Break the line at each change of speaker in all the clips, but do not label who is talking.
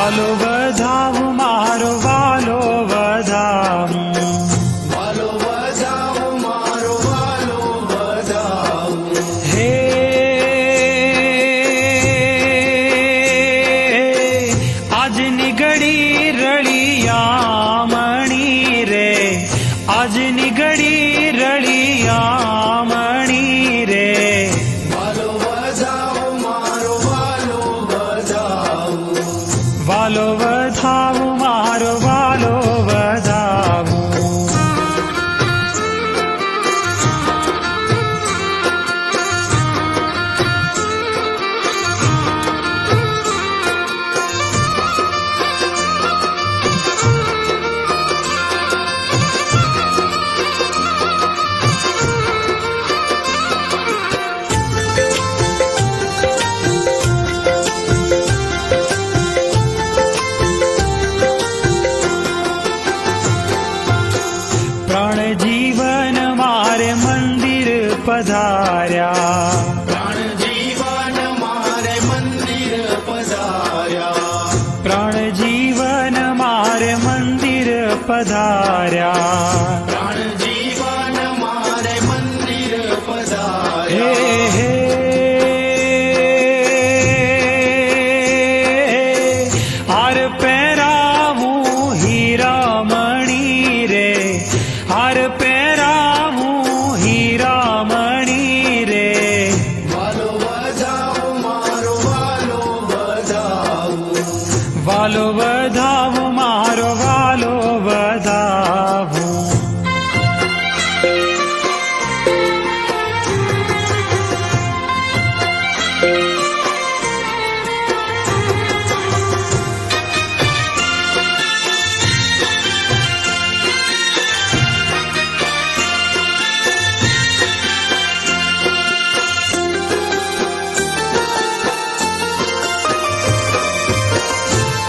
વાલો વધાવું મારો વાલો વધાવું,
વાલો વધાવું મારો વાલો વધાવું.
હે આજની ઘડી રળિયામણી રે, આજની ઘડી રળિયામણી રે,
વાલો વધાવું મારો વાલો વધાવું.
વાલો વધાવું મારો વાલો વધાવું. પ્રાણ જીવન મારે મંદિર પધાર્યા,
પ્રાણ જીવન મારે મંદિર પધાર્યા.
પ્રાણ જીવન મારે મંદિર પધાર્યા.
પ્રાણ જીવન મારે મંદિર
હે
પધાર્યા.
હે હાર પહેરાવું હીરામણી રે, હાર પહેરાવું હીરામણી રે,
વાલો વધાવું મારો વાલો વધાવું.
વાલો વધાવું મારો વાલો વધાવું.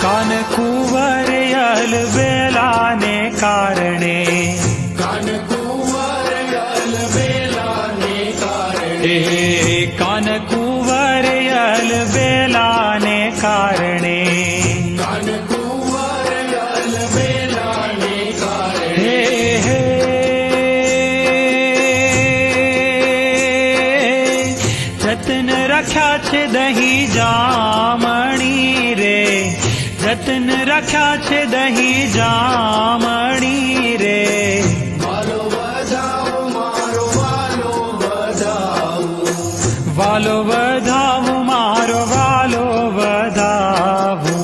કાન કુંવર અલબેલાને કારણે,
કાન કુંવર અલબેલાને કારણે.
કાન કુંવર અલબેલાને કારણે,
કાન કુંવર અલબેલાને કારણે.
હે હે જતન રાખ્યા છે દહીં જામણી રે, જતન રાખ્યા છે દહીં જામણી રે,
વાલો વધાવું મારો વાલો વધાવું.
વાલો વધાવું મારો વાલો વધાવું.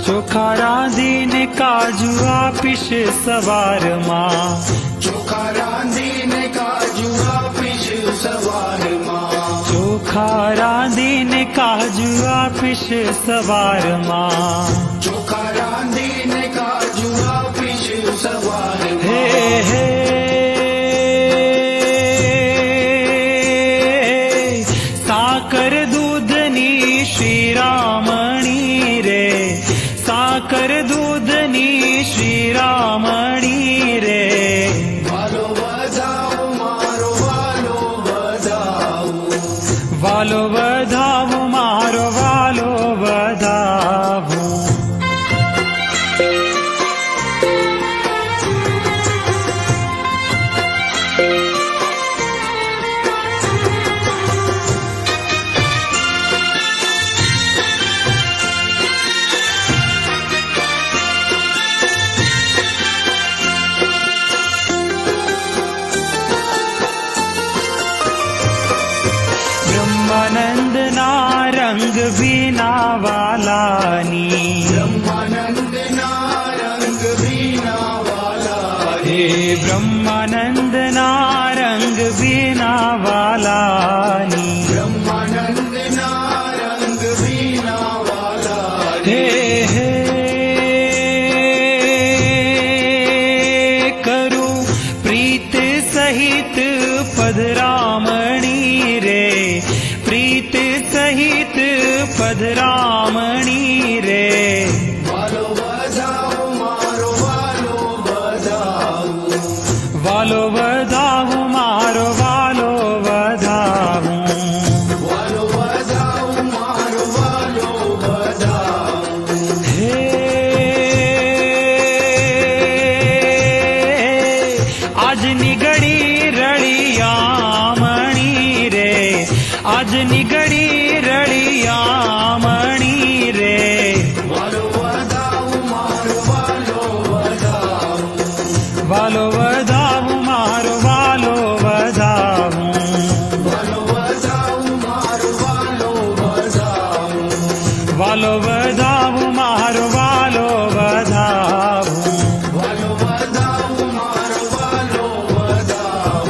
ચોખા રાંધીને કાજુ આપીશ સવારમાં,
ચોખા રાંધીને કાજુ આપીશ સવારમાં.
ચોખા રાંધીને કાજુ આપીશ સવારમાં.
ચોખા રાંધીને કાજુ આપીશ સવારમાં.
હે હે સાકર દૂધની શ્રીરામણી રે, સાકર દૂધની શ્રીરામણી રે,
વાલો વધાવું મારો વાલો વધાવું.
વાલો વધાવું મારો વાલો વધાવું. બ્રહ્માનંદના રંગ વિના વાલાની,
બ્રહ્માનંદના રંગ વિના વાલા.
હે બ્રહ્માનંદના રંગ વિના વાલાની,
બ્રહ્માનંદના રંગ વિના વાલા.
હે હે પધરામણી રે પ્રીત સહિત પધરામણી રે
વાલો વધાવો મારો વાલો વધાવો
વાલો વધાવું મારો વાલો વધાવું
વાલો વધાવો મારો વાલો વધાવો
હે આજની ઘડી રળિયામણી રે આજની ઘડી રળિયામણી રે
વાલો વધાવો મારો વાલો વધાવો
વાલો વધાવું મારો વાલો વધાવું
વાલો વધાવો મારો વાલો વધાવો
વાલો વધાવું મારો વાલો વધાવું
વાલો વધાવો મારો વાલો વધાવો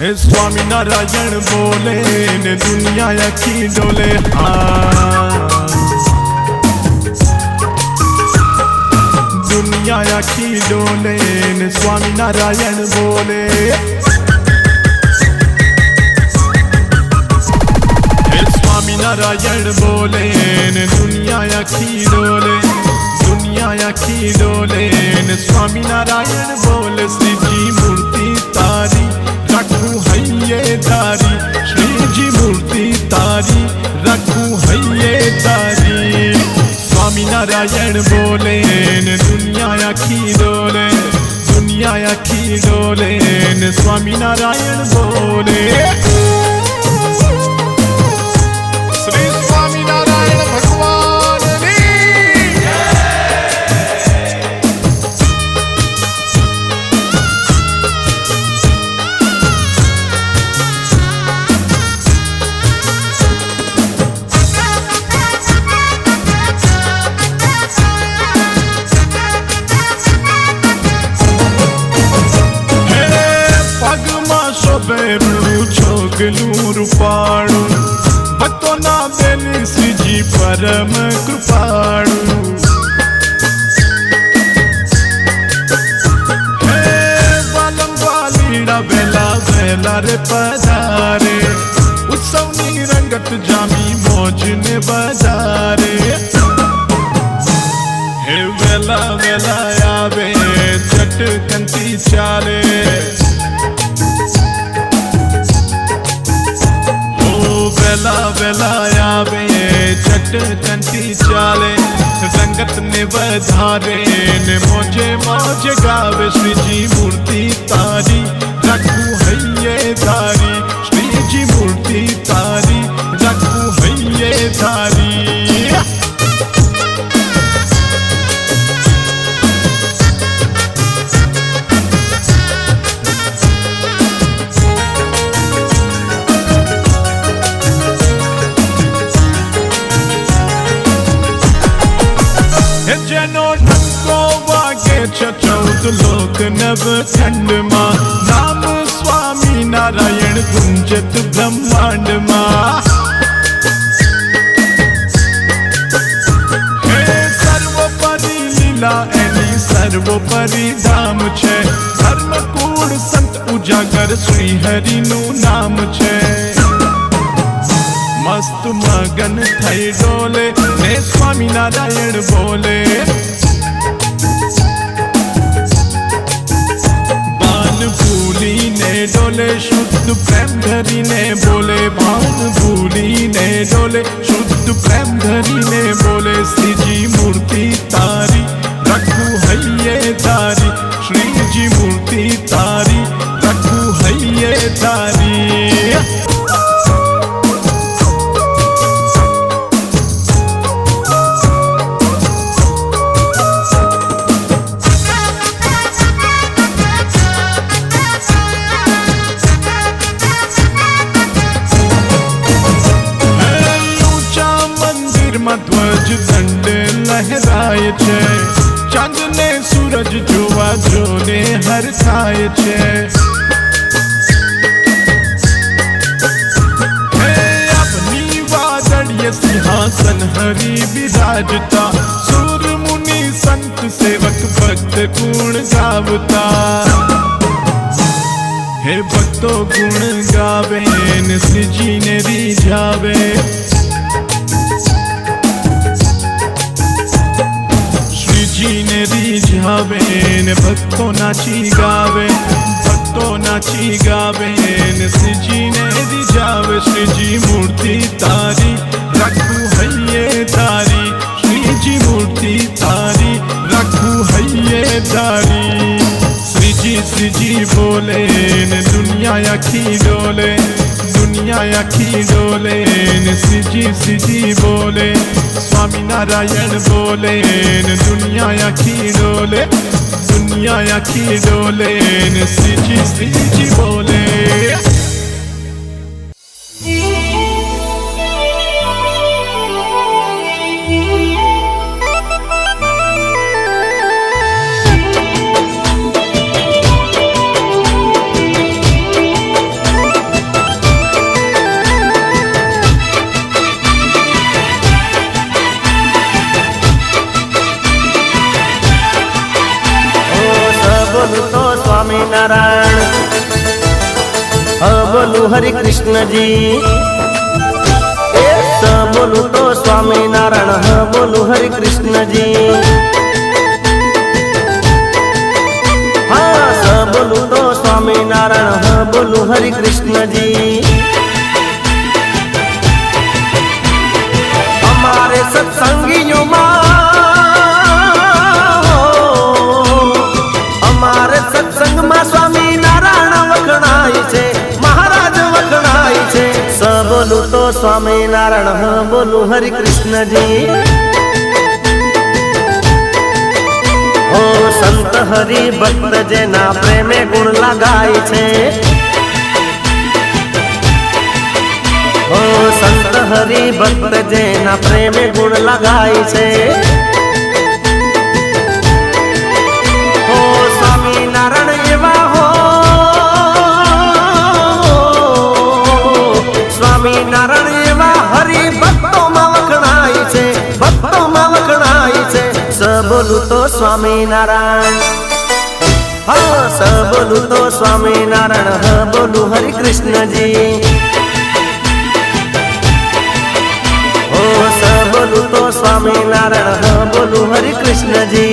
हे स्वामी नारायण बोले ने दुनिया आखी डोले दुनिया आखी डोले ने स्वामी नारायण बोले हे स्वामी नारायण बोले ने दुनिया आखी डोले दुनिया आखी डोले ने स्वामी नारायण बोले श्री जी मूर्ति तारी रखू हैये तारी श्री जी मूर्ति तारी रखू हैये तारी स्वामी नारायण बोले ने दुनिया आखी डोले दुनिया आखी डोले ने स्वामी नारायण बोले श्री स्वामी नारायण भगवान की છોગલું રૂપાળું ભક્તોના બેન શ્રીજી પરમ કૃપાળું હે વાલમ વાલીડા વેલા વેલા રે પધારે ઉત્સવની રંગત જામી મોજને બજારે હે વેલા વેલા આવે ચટકનથી ચાલે વેલા વેલા આવે ચટકનથી ચાલે રંગત ને વધારે ને મોજે મોજે ગાવે શ્રીજી મૂર્તિ તારી રાખું હૈયે તારી શ્રીજી મૂર્તિ તારી રાખું હૈયે તારી જેનો ડંકો વાગે છે 14 લોક નવ ખંડમાં નામ સ્વામી નારાયણ ગુંજત બ્રહ્માંડમાં હે સર્વોપરી લીલા એની સર્વોપરી ધામ છે ધર્મકૂળ સંત ઉજાગર શ્રી હરિનું નામ છે મસ્ત મગન થઈ ડોલે ને સ્વામી નારાયણ બોલે બાન ભૂલીને ડોલે શુદ્ધ પ્રેમ ધરીને બોલે બાન ભૂલીને ડોલે શુદ્ધ પ્રેમ ધરીને બોલે શ્રીજી મૂર્તિ તારી રાખું હૈયે તારી શ્રીજી મૂર્તિ તારી રાખું હૈયે તારી ધ્વજ દંડ લહેરાય છે ચાંદ ને સૂરજ જોવા જોને હરખાય છે હે આપની વાદળીય સિંહાસન હરી બિરાજતા સુર મુનિ સંત સેવક ભક્ત ગુણ ગાવતા હે ભક્તો ગુણ ગાવે ને શ્રીજીને રીઝાવે જીને રીઝાવે ને ભક્તો નાચી ગાવે ને શ્રીજીને રીઝાવે શ્રીજી મૂર્તિ તારી રાખું હૈયે તારી શ્રીજી મૂર્તિ તારી રાખું હૈયે તારી શ્રીજી શ્રીજી બોલે ને દુનિયા આખી ડોલે दुनिया आखी डोले ने श्रीजी श्रीजी बोले स्वामी नारायण बोले ने दुनिया आखी डोले ने श्रीजी श्रीजी बोले
स्वामीनारायण। बोलू हरि कृष्ण जी, स बोलू तो स्वामीनारायण, बोलू हरि कृष्ण जी। हाँ स बोलू तो स्वामीनारायण, बोलू हरि कृष्ण जी। हमारे सत्संगियों हमारे सत्संग में स्वामीनारायण वखणाई छे, महाराज वखणाई छे। स बोलू तो स्वामीनारायण, बोलू हरि कृष्ण जी। ओ संत हरि भक्त जेना प्रेमे गुण लगाई छे। ओ संत हरि भक्त जेना प्रेमे गुण लगाई छे। ओ स्वामीनारायण एवा हो, स्वामीनारायण एवा हरि भक्तो में वखणाई छे, भक्तो में वखणाई छे। स बोलू तो स्वामीनारायण, हाँ स बोलू तो स्वामीनारायण, बोलू हरि कृष्ण जी। ओ स बोलू तो स्वामीनारायण, बोलू हरि कृष्ण जी।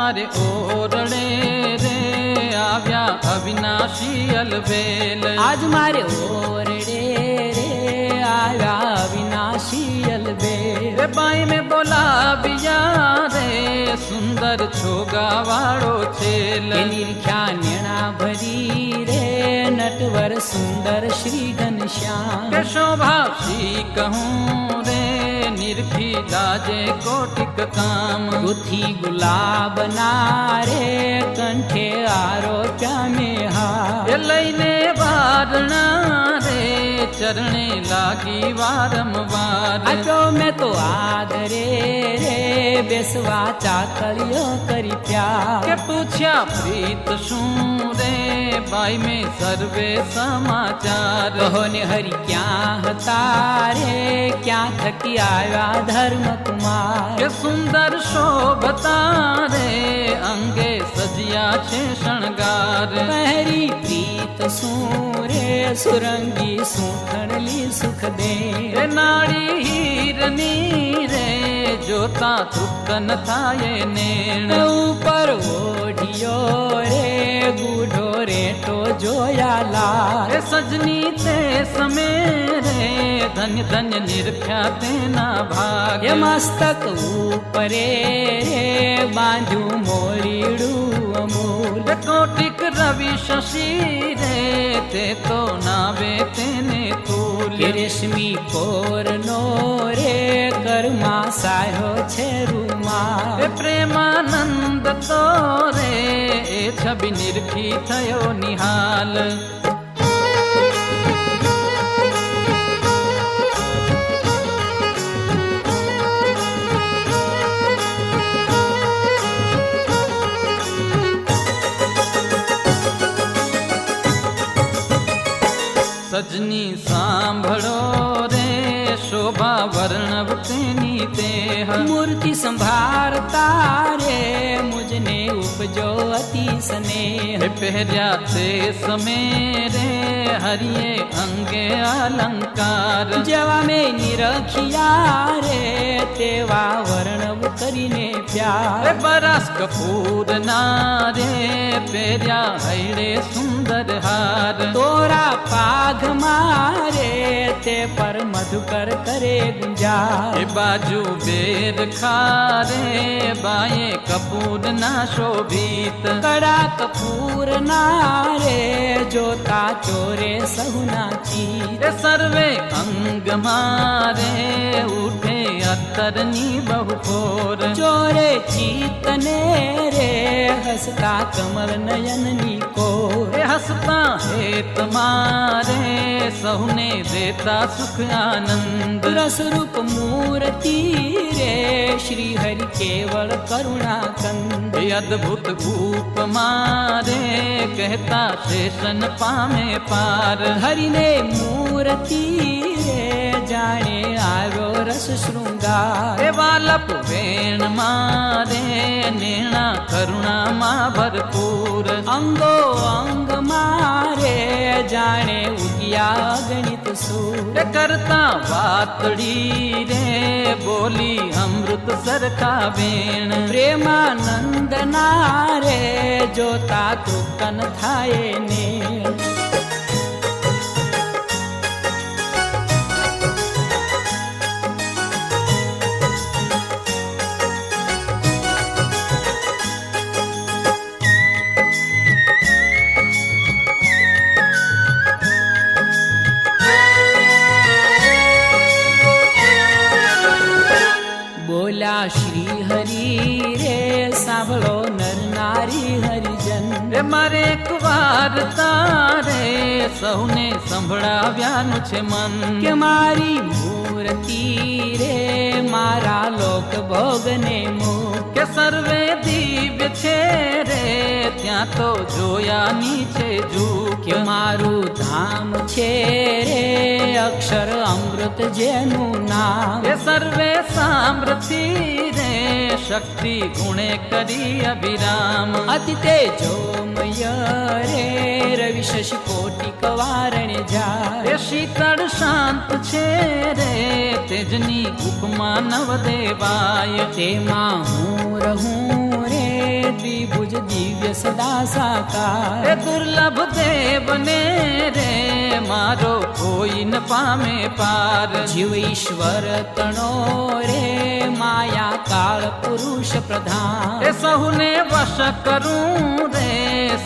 મારે ઓરડે રે આવ્યા અવિનાશી અલબેલ.
આજ મારે ઓરડે રે આવ્યા અવિનાશી અલબેલ.
રે બાઈ મેં બોલાવ્યા રે સુંદર છોગા વાળો છેલ.
એ નિરખ્યા નેણા ભરી રે નટવર સુંદર શ્રી ઘનશ્યામ.
કે શોભાશી કહું રે નિરખી લાજે કોટિક કામ.
ગુથી ગુલાબ ના રે કંઠે આરોપ્યા મેહા.
એ લઈને વારણા રે ચરણે લાગી વારંવાર.
આજો મેં તો આદરે રે બેસવા ચાકળિયો કરી પ્યા.
કે પૂછ્યા પ્રીત શું રે બાઈ મેં સર્વે સમાચાર.
કહો ને હરી ક્યાં હતા રે ક્યાં થકી આવ્યા ધર્મ કુમાર.
કે સુંદર શોભતા રે અંગે સજ્યા છે શણગાર.
પહેરી પ્રીત શું રે સુરંગી સુખણલી સુખ દે.
એ નાળી હીરની રે જોતા તૃપ્ત ન થાય નેણ.
ઉપર ઓઢિયો રે ગુઢો રેટો જોયા લાલ.
એ સજની તે સમે રે ધન્ય ધન્ય નિરખ્યા તેના ભાગ.
એ મસ્તક ઉપરે રે બાંધ્યું મોરીડું અમૂલ.
એ કોટિક રવિ શશી રે તે તો નાવે તેને તુલ.
કે રેશમી કોરનો રે કરમાં સાયો છે રૂમાલ.
એ પ્રેમાનંદ તો રે એ છબી નિરખી થયો નિહાલ. સજની સાંભળો રે શોભા વર્ણવ તેની દેહ.
મૂર્તિ સંભાળતા રે મુજને ઉપજો અતિ સ્નેહ.
એ પહેર્યા તે સમે રે હરિયે અંગે અલંકાર.
જેવા મેં નિરખિયા રે તેવા વર્ણવ કરીને
એ
પ્યાર.
બરસ કપૂર ના રે પહેર્યા હૈડે સુંદર હાર.
તોરા પાઘ મારે તે પર મધુકર કરે ગુંજાર.
એ બાજુ બેર ખારે બાએ કપૂર ના શોભિત.
કડા કપૂર ના રે જોતા ચોરે સહુના ચીર.
એ સર્વે અંગ મારે ઉઠે અત્તરની બહુ ફોર.
ચોરે ચિતને રે હસતા કમળ નયનની કોર.
એ હસતા હેત મારે સહુને દેતા સુખ આનંદ.
રસરૂપ મૂર્તિ રે શ્રી હરિ કેવળ કરુણા કંદ.
એ અદ્ભુત ભૂપ મારે કહેતા શેષન પામે પાર.
હરિને મૂર્તિ રે જાણે આવ્યો રસ શૃંગાર.
એ વાલપ વેણ મારે નેણા કરુણામાં ભરપૂર.
અંગો અંગ મારે જાણે ઉગ્યા ગણિત સૂર.
એ કરતા વાતડી રે બોલી અમૃત સરખા વેણ.
પ્રેમાનંદ ના રે જોતા તૃપ્તન થાય ને. બોલ્યા શ્રી હરિ રે સાંભળો નર નારી હરિજન.
એ મારે એક વાર તારે સૌને સંભળાવ્યાનું છે મન.
કે મારી મૂર્તિ રે મારા લોક ભોગને મુખ.
કે સર્વે દિવ્ય છે રે ત્યાં તો જોયાની છે જૂ.
કે મારું ધામ છે રે અક્ષર અમૃત જેનું નામ.
એ સર્વે સામ્રથી રે શક્તિ ગુણે કરી અભિરામ.
અતિ તેજોમય રે રવિ શશી કોટિક વારણે જાય.
એ શીતળ શાંત છે રે તેજની ઉપમા નવ દેવાય.
તેમાં હું રહું રે દ્વિભુજ દિવ્ય સદા સાકાર
એ દુર્લભ દેવને રે મારો કોઈ ન પામે પાર
જીવ ઈશ્વર તણો રે માયા કાળ પુરુષ પ્રધાન
એ સહુને વશ કરું રે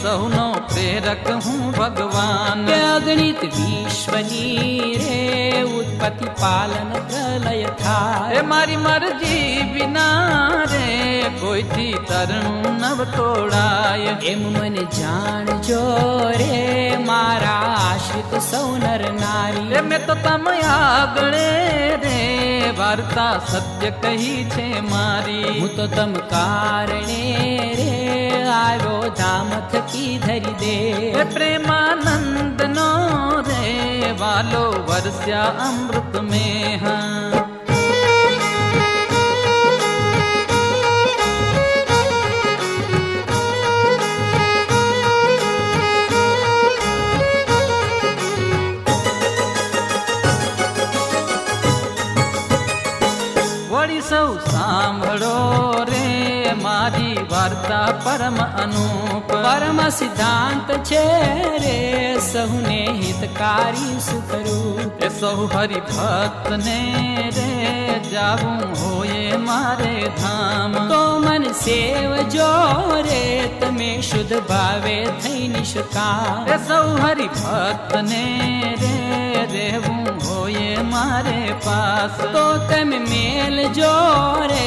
સહુનો પ્રેરક હું ભગવાન
કે અગણિત વિશ્વની રે ઉત્પત્તિ પાલન પ્રલય થાય
એ મારી મરજી વિના રે કોઈથી તરણું નવ તોડાય
એમ મને જાણજો રે મારા આશ્રિત સૌ નર નારી
એ મેં તો તમે આગળે રે વાર્તા સત્ય કહી છે મારી
હું તો તમ કારણે રે આવ્યો ધામ થકી ધરી દે
એ પ્રેમાનંદ નો રે વાલો વરસ્યા અમૃત મેહ વળી સૌ સાંભળો રે મારી વાર્તા પરમ અનુપ
પરમ સિદ્ધાંત છે રે સહુને હિતકારી સુખરૂપ
એ સૌ હરિભક્ત ને રે જાવું હોય મારે ધામ
તો મન સેવજો રે તમે શુદ્ધ ભાવે થઈ નિષ્કામ
એ સૌ હરિભક્ત ને રે રહેવું હોય મારે પાસ
તો તમે મેલજો રે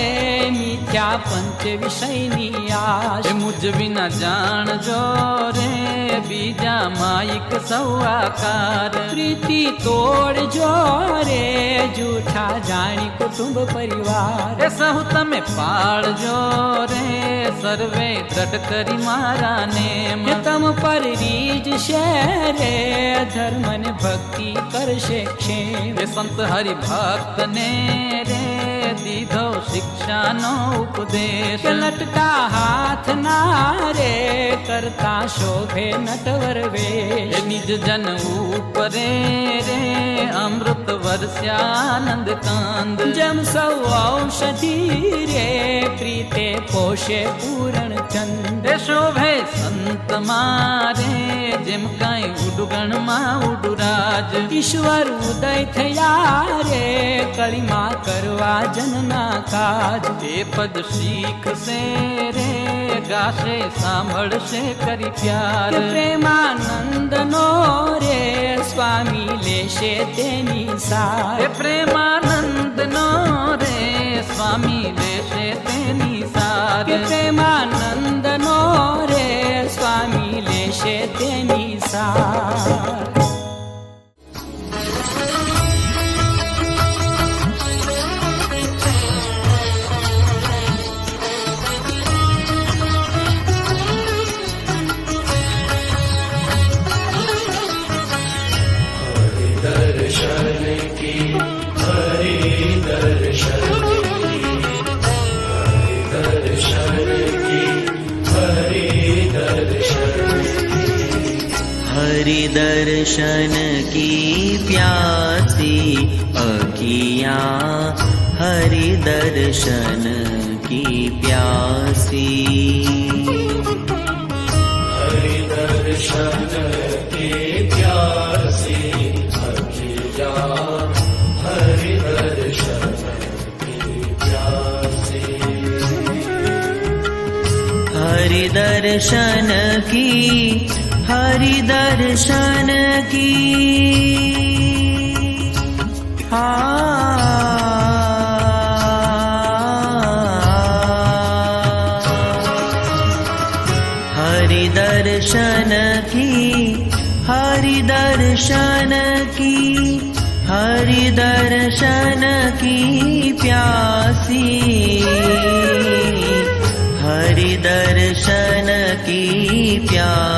મિથ્યા પંચ વિષયની આશ
એ મુજ વિના જાણજો રે બીજા માયિક સૌ આકાર
પ્રીતિ તોડજો રે જૂઠા જાણી કુટુંબ પરિવાર
એ સહુ તમે પાળજો રે સર્વે દ્રઢ કરી મારા નેમ
કે તમ પર રીજ છે રે ધર્મ ને ભક્તિ કરશે ક્ષેમ
એ સંત હરિભક્ત ને રે દીધો શિક્ષાનો ઉપદેશ
કે લટકા હાથ ના રે કરતા શોભે નટવર
એ
વેશ
નિજ જન ઉપરે રે અમૃત વર્ષાનંદ કાંદ
જેમ સૌ ઔષધિ રે પ્રીતે પોષે પૂરણ ચંદ
એ શોભે સંત મારે જેમ કાંઈ ઉડુગણ માં ઉડુરાજ
ઈશ્વર ઉદય થયા રે કળીમાં કરવા જનના કાજ
એ પદ શીખશે રે ગાશે સાંભળશે કરી પ્યાર
કે પ્રેમાનંદ નો રે સ્વામી લેશે તેની સાર
એ પ્રેમાનંદ નો રે સ્વામી લેશે તેની સાર
કે પ્રેમાનંદ નો રે સ્વામી લેશે તેની સાર
हरि दर्शन की प्यासी अखियाँ हरि दर्शन की प्यासी
हरि दर्शन के प्यासी अखियाँ हरि दर्शन की प्यासी
हरि दर्शन की हरि दर्शन की हरि दर्शन की हरि दर्शन की हरि दर्शन की प्यासी हरि दर्शन की प्यासी